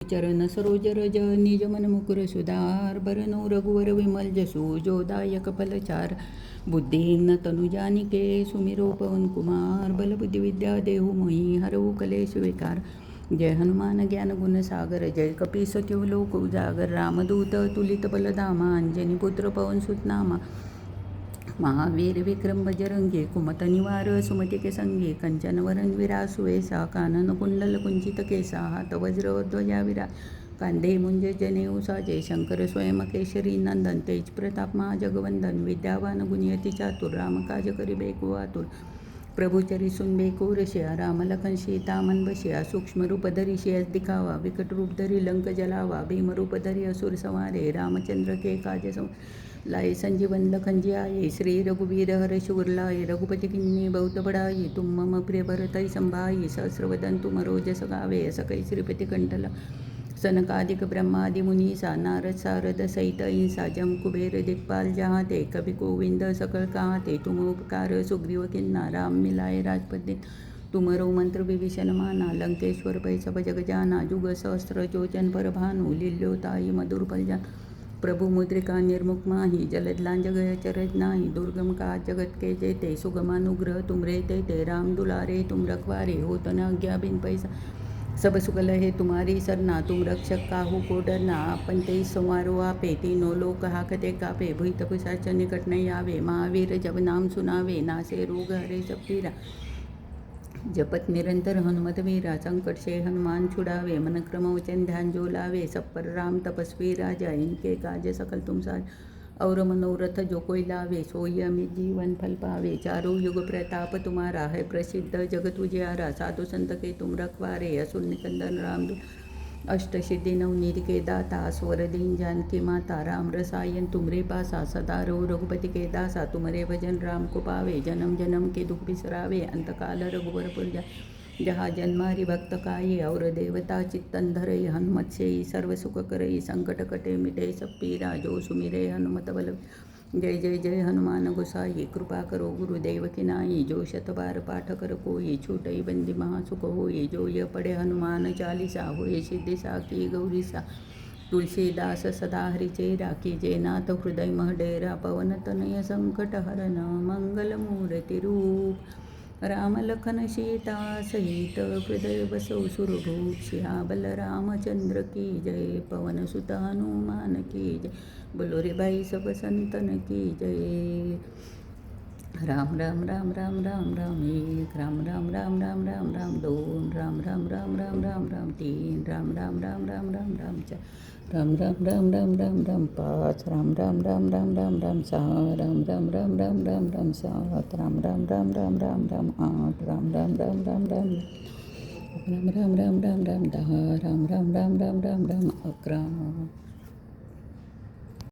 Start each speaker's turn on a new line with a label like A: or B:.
A: चरण सरोज रज निज मन मुकुर सुधार बरनो रघुवर विमल जसु जोदायक फलचार बुद्धीन तनुजानिके सुमिरो पवन कुमार बल बुद्धि विद्या देहु मोहि हरऊ कलेश विकार जय हनुमान ज्ञान गुण सागर जय कपी सत्यो लोक उजागर रामदूत तुलित बलधामा अंजनी पुत्र पवन सुतनामा महावीर विक्रम बजरंगी कुमत निवार सुमति के संगी कंचन वरण विरासु वेसा कानन कुंडल कुंचित केसा हात वज्र ध्वजा विरा कांदे मुंजे जनेऊ साजे शंकर स्वयं केशरी नंदन तेज प्रताप महाजगवंदन विद्यावान गुणियती चातुर राम काज करिबे कुआतुर प्रभु चरि सुनबे को रशिया राम लखन सीता मन बसिया सूक्ष्म रूप धरि सियस दिखावा विकट रूप धरि लंक जलावा भीम रूप धरि असुर संहारे रामचंद्र के काज लाए संजीवन लखन जी आए श्री रघुवीर हर शिवर लाए रघुपति किन्नी बहुत बड़ाई तुम मम प्रिय भरतई संभाई सहस्रवदन तुम रोजस गावे सकई श्रीपति कंठल सनकादिक ब्रह्मादि मुनीसा नारद सारद सहित इंसा जम कुबेर दिक्पाल जहाँ ते कवि गोविंद सकल कहाँ ते तुम उपकार सुग्रीव किन्ना राम मिलाए राजपद तुमरो मंत्र विभीषण माना लंकेश्वर पै सब जग जाना जुग सहस्त्र जोजन पर भानु लील्योताई मधुर फल जान प्रभु मुद्रिका निर्मुख माही जलद लांजग चरज नाही दुर्गम का जगत के जेते सुगमानुग्रह तुम रहते ते राम दुलारे तुम रखवारे हो तना आज्ञा बिन पैसा सब सुगल है तुम्हारी सरना तुम रक्षक काहू को डरना अपन ते संवारो आपे तीनों लोक हाकते कापे भूत पिशाच निकट नहीं आवे महावीर जब नाम सुनावे नासे रोग हरे सब पीरा जपत निरंतर हनुमत वीरा संकट से हनुमान छुड़ावे मन क्रम वचन ध्यान जो लावे सब पर राम तपस्वी राजा इनके काज सकल तुम साज और मनोरथ जो कोई लावे सोई अमित जीवन फल पावे चारों युग प्रताप तुम्हारा है प्रसिद्ध जगत उजियारा साधु संत के तुम रखवारे असुर निकंदन राम अष्ट सिद्धि नवनीति के दाता स्वर दीन जानकी माता राम रसायन तुमरे पासा सदा रो रघुपति के दासा तुमरे भजन राम को पावे जन्म जन्म के दुख बिसरावे अंतकाल रघुवर पुर जहाँ जन्मारि भक्त काये और देवता चित्तन धरई हनुमत से सर्व सुख करई संकट कटे मिटे सब पीरा जो सुमिरे हनुमत बल जय जय जय हनुमान गोसाई कृपा करो गुरुदेव की नाई जो शत बार पाठ कर कोई छूटई बंदी महासुख होई जो ये पढ़े हनुमान चालीसा होए सिद्धि साकी गौरीसा तुलसीदास सदा हरिचे राखी जय नाथ हृदय मह डेरा पवन तनय संकट हरन मंगल मूर्ति रूप राम लखन सीता सहित हृदय बसौ सुरभूप सियाबल रामचंद्र की जय पवन सुत हनुमान की जय बोलो रे भाई सब संतन की जय राम राम राम राम राम राम एक राम राम राम राम राम राम दोन राम राम राम राम राम राम तीन राम राम राम राम राम राम चार राम राम राम राम राम राम पाच राम राम राम राम राम राम सहा राम राम राम राम राम राम सात राम राम राम राम राम राम आठ राम राम राम राम राम राम राम राम राम राम राम दहा राम राम राम राम राम राम अकरा